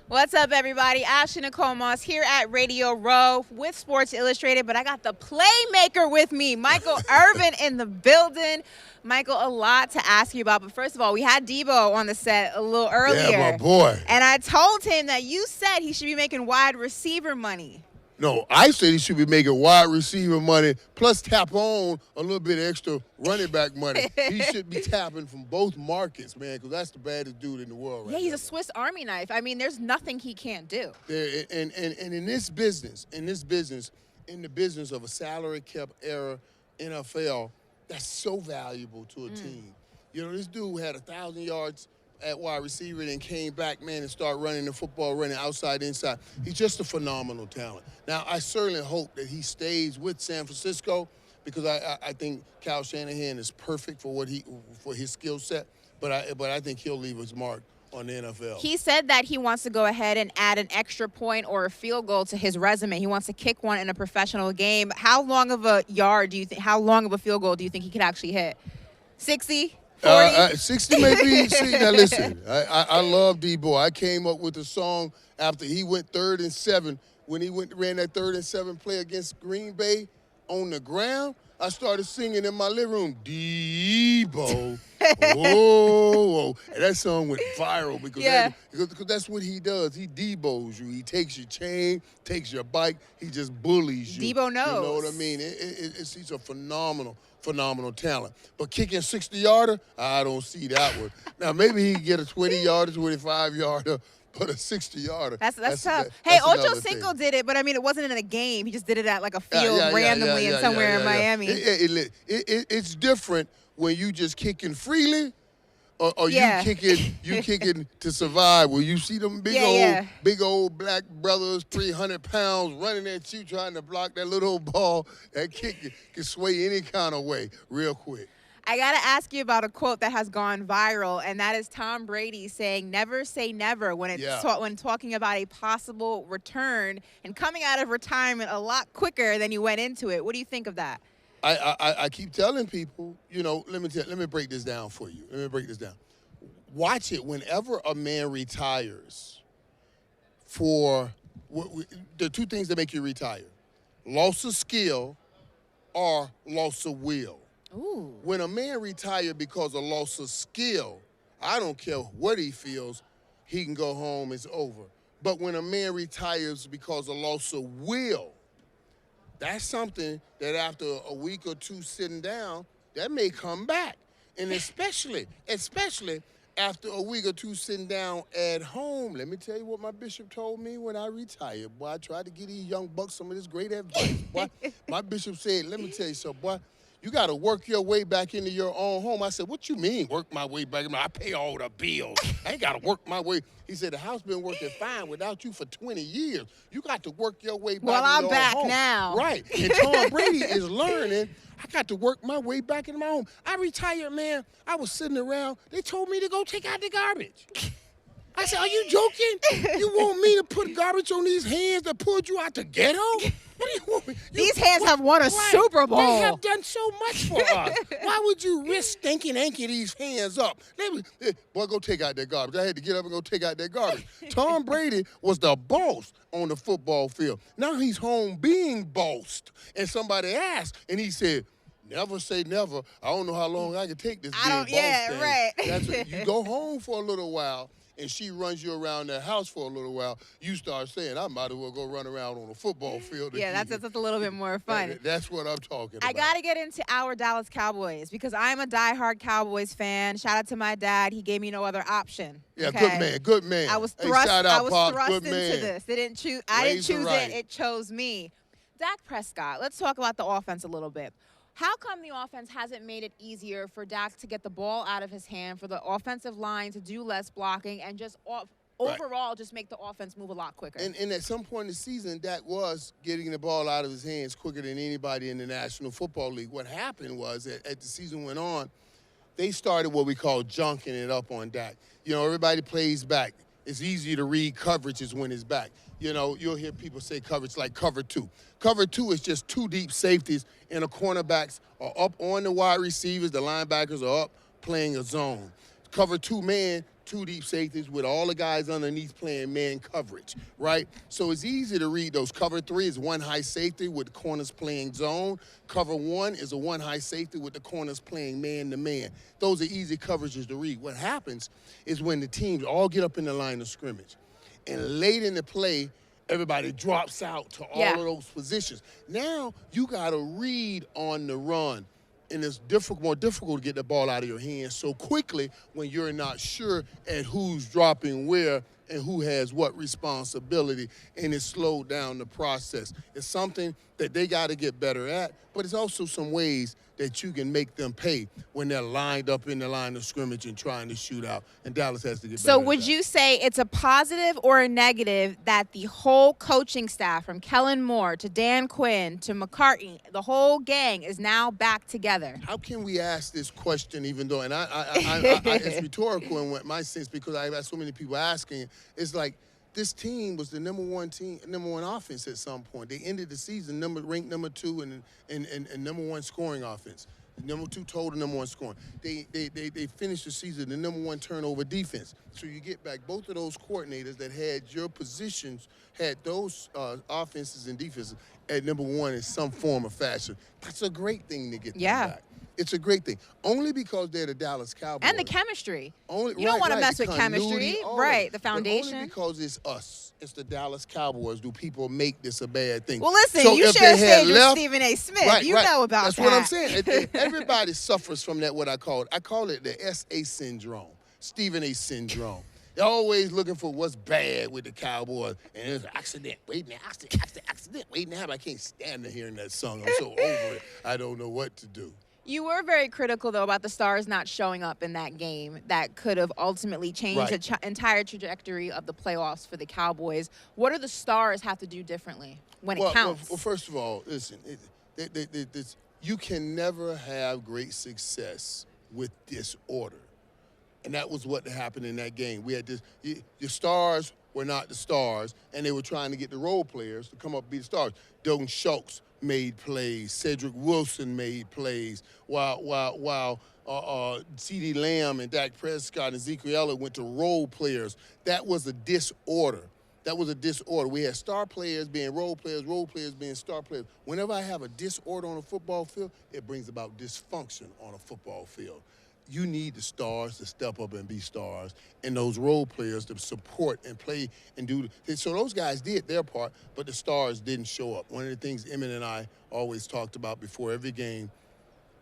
What's up, everybody? Ashley Nicole Moss here at Radio Row with Sports Illustrated, but I got the playmaker with me, Michael Irvin, in the building. Michael, a lot to ask you about, but first of all, we had Deebo on the set a little earlier. Yeah, my boy. And I told him that you said he should be making wide receiver money. No, I said he should be making wide receiver money, plus tap on a little bit extra running back money. He should be tapping from both markets, man, because that's the baddest dude in the world right Yeah, he's now. a Swiss Army knife. I mean, there's nothing he can't do. And in this business, in the business of a salary cap era NFL, that's so valuable to a team. You know, this dude had 1,000 yards at wide receiver and came back, man, and started running the football, running outside, inside. He's just a phenomenal talent. Now, I certainly hope that he stays with San Francisco because I think Kyle Shanahan is perfect for for his skill set, but I think he'll leave his mark on the NFL. He said that he wants to go ahead and add an extra point or a field goal to his resume. He wants to kick one in a professional game. How long of a yard do you think? How long of a field goal do you think he could actually hit? 60? 60 maybe. See, now listen, I love Deebo. I came up with a song after he went 3rd and 7 when he ran that 3rd and 7 play against Green Bay on the ground. I started singing in my living room, Deebo. Whoa. And that song went viral because that's what he does. He Deebos you. He takes your chain, takes your bike. He just bullies you. Deebo knows. You know what I mean? He's a phenomenal talent. But kicking 60-yarder, I don't see that one. Now, maybe he can get a 20-yarder, 25-yarder, but a 60-yarder. That's tough. Hey, Ocho Cinco did it, but I mean, it wasn't in a game. He just did it at like a field randomly somewhere in Miami. It's different when you just kicking freely or you kicking to survive. Where you see them big old black brothers, 300 pounds, running at you trying to block that little old ball. That kick can sway any kind of way real quick. I got to ask you about a quote that has gone viral, and that is Tom Brady saying, never say never when when talking about a possible return and coming out of retirement a lot quicker than you went into it. What do you think of that? I keep telling people, you know, let me break this down for you. Watch it whenever a man retires for the two things that make you retire, loss of skill or loss of will. Ooh. When a man retires because of loss of skill, I don't care what he feels, he can go home, it's over. But when a man retires because of loss of will, that's something that after a week or two sitting down, that may come back. And especially after a week or two sitting down at home. Let me tell you what my bishop told me when I retired. Boy, I tried to give these young bucks some of this great advice. Boy, my bishop said, let me tell you something, boy. You got to work your way back into your own home. I said, what you mean, work my way back? I pay all the bills. I ain't got to work my way. He said, the house been working fine without you for 20 years. You got to work your way back Well, into I'm your back own home. now. Right. And Tom Brady is learning, I got to work my way back into my home. I retired, man. I was sitting around. They told me to go take out the garbage. I said, are you joking? You want me to put garbage on these hands that pulled you out the ghetto? What do you want me? These hands have won a Super Bowl. They have done so much for us. Why would you risk stinking these hands up? Boy, go take out that garbage. I had to get up and go take out that garbage. Tom Brady was the boss on the football field. Now he's home being bossed. And somebody asked, and he said, never say never. I don't know how long I can take this being boss thing. Right. That's what, you go home for a little while, and she runs you around the house for a little while, you start saying, I might as well go run around on a football field. Yeah, that's a little bit more fun. That's what I'm talking about. I got to get into our Dallas Cowboys because I'm a diehard Cowboys fan. Shout out to my dad. He gave me no other option. Yeah, okay? Good man. I was thrust, shout out, Pops. Good into man. this. I didn't choose it. It chose me. Dak Prescott, let's talk about the offense a little bit. How come the offense hasn't made it easier for Dak to get the ball out of his hand, for the offensive line to do less blocking, and just overall just make the offense move a lot quicker? And at some point in the season, Dak was getting the ball out of his hands quicker than anybody in the National Football League. What happened was, as the season went on, they started what we call junking it up on Dak. You know, everybody plays back. It's easier to read coverages when it's back. You know, you'll hear people say coverage like cover two. Cover two is just two deep safeties, and the cornerbacks are up on the wide receivers. The linebackers are up playing a zone. Cover two man, two deep safeties with all the guys underneath playing man coverage, right? So it's easy to read those. Cover 3 is one high safety with the corners playing zone. Cover 1 is a one high safety with the corners playing man-to-man. Those are easy coverages to read. What happens is when the teams all get up in the line of scrimmage, and late in the play, everybody drops out to all of those positions. Now you got to read on the run, and it's more difficult to get the ball out of your hands so quickly when you're not sure at who's dropping where and who has what responsibility, and it slowed down the process. It's something that they got to get better at, but it's also some ways that you can make them pay when they're lined up in the line of scrimmage and trying to shoot out, and Dallas has to get better So at would that. you say it's a positive or a negative that the whole coaching staff, from Kellen Moore to Dan Quinn to McCartney, the whole gang is now back together? How can we ask this question even though, and it's rhetorical in my sense because I've had so many people asking, it's like, this team was the number one offense at some point. They ended the season ranked number 2 and number 1 scoring offense. Number 2 total, number 1 scoring. They finished the season the number 1 turnover defense. So you get back both of those coordinators that had your positions, had those offenses and defenses at number 1 in some form or fashion. That's a great thing to get them back. It's a great thing. Only because they're the Dallas Cowboys. And the chemistry. You don't want to mess with chemistry. Right, the foundation. But only because it's us. It's the Dallas Cowboys. Do people make this a bad thing? Well, listen, so you share a stage with Stephen A. Smith. You know about That's that. What I'm saying. Everybody suffers from that, what I call it. I call it the S.A. syndrome, Stephen A. syndrome. They're always looking for what's bad with the Cowboys. And there's an accident. Wait now, accident. Wait now, I can't stand to hearing that song. I'm so over it. I don't know what to do. You were very critical, though, about the Stars not showing up in that game that could have ultimately changed the entire trajectory of the playoffs for the Cowboys. What do the Stars have to do differently when it counts? Well, first of all, listen, you can never have great success with disorder. And that was what happened in that game. We had this, the Stars were not the Stars, and they were trying to get the role players to come up and be the Stars. Dalton Schultz made plays. Cedric Wilson made plays. While CeeDee Lamb and Dak Prescott and Ezekiel Elliott went to role players. That was a disorder. We had star players being role players being star players. Whenever I have a disorder on a football field, it brings about dysfunction on a football field. You need the stars to step up and be stars, and those role players to support and play and do. So those guys did their part, but the stars didn't show up. One of the things Emmett and I always talked about before every game,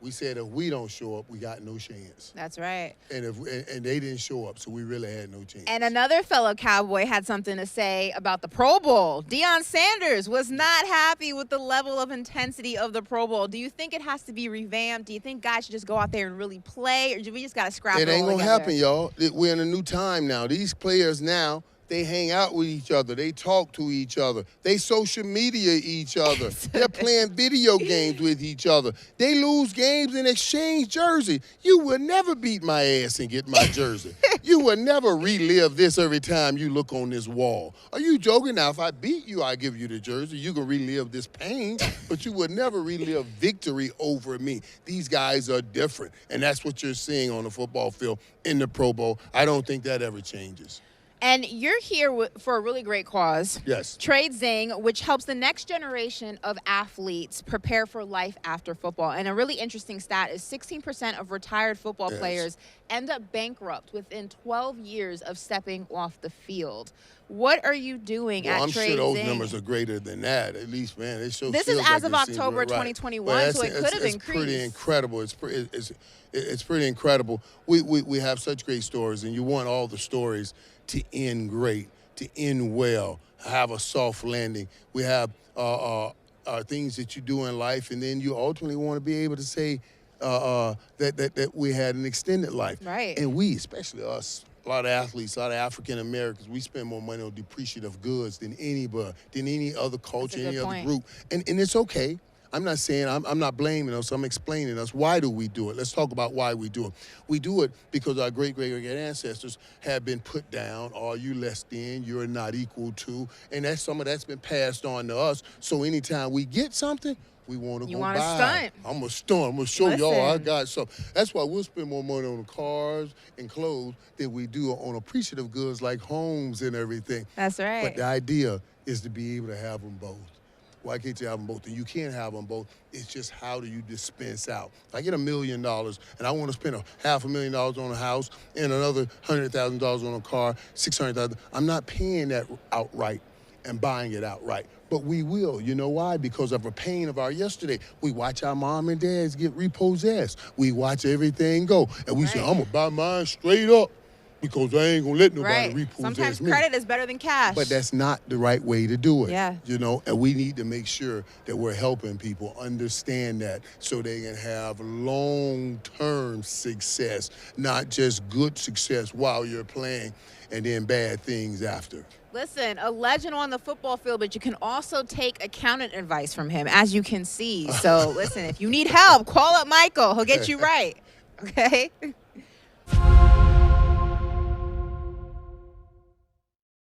we said if we don't show up, we got no chance. That's right. And they didn't show up, so we really had no chance. And another fellow Cowboy had something to say about the Pro Bowl. Deion Sanders was not happy with the level of intensity of the Pro Bowl. Do you think it has to be revamped? Do you think guys should just go out there and really play, or do we just got to scrap it all ain't together? It ain't going to happen, y'all. We're in a new time now. These players now, they hang out with each other. They talk to each other. They social media each other. They're playing video games with each other. They lose games and exchange jersey. You will never beat my ass and get my jersey. You will never relive this every time you look on this wall. Are you joking? Now, if I beat you, I give you the jersey. You can relive this pain, but you will never relive victory over me. These guys are different, and that's what you're seeing on the football field in the Pro Bowl. I don't think that ever changes. And you're here for a really great cause. Yes. Trade Zing, which helps the next generation of athletes prepare for life after football. And a really interesting stat is 16% of retired football players end up bankrupt within 12 years of stepping off the field. What are you doing at Trade Zing? I'm sure those numbers are greater than that. At least, man, it shows. This is as of October 2021, so it could have increased. It's pretty incredible. It's pretty incredible. We have such great stories, and you want all the stories to end great, to end well, have a soft landing. We have things that you do in life, and then you ultimately want to be able to say that we had an extended life. Right. And we, especially us, a lot of athletes, a lot of African Americans, we spend more money on depreciative goods than any other culture, any other group. And it's okay. I'm not saying, I'm not blaming us. I'm explaining us. Why do we do it? Let's talk about why we do it. We do it because our great ancestors have been put down. Are you less than? You're not equal to. And some of that's been passed on to us. So anytime we get something, we want to go buy. Stunt. I'm going to stunt. I'm going to show y'all I got something. That's why we'll spend more money on cars and clothes than we do on appreciative goods like homes and everything. That's right. But the idea is to be able to have them both. Why can't you have them both? And you can't have them both. It's just how do you dispense out? If I get $1 million and I want to spend $500,000 on a house and another $100,000 on a car, $600,000. I'm not paying that outright and buying it outright. But we will. You know why? Because of a pain of our yesterday. We watch our mom and dads get repossessed. We watch everything go. And we say, I'm going to buy mine straight up because I ain't going to let nobody repossess Sometimes me. credit is better than cash. But that's not the right way to do it. Yeah. You know, and we need to make sure that we're helping people understand that so they can have long-term success, not just good success while you're playing and then bad things after. Listen, a legend on the football field, but you can also take accountant advice from him, as you can see. So, listen, if you need help, call up Michael. He'll get you right. Okay?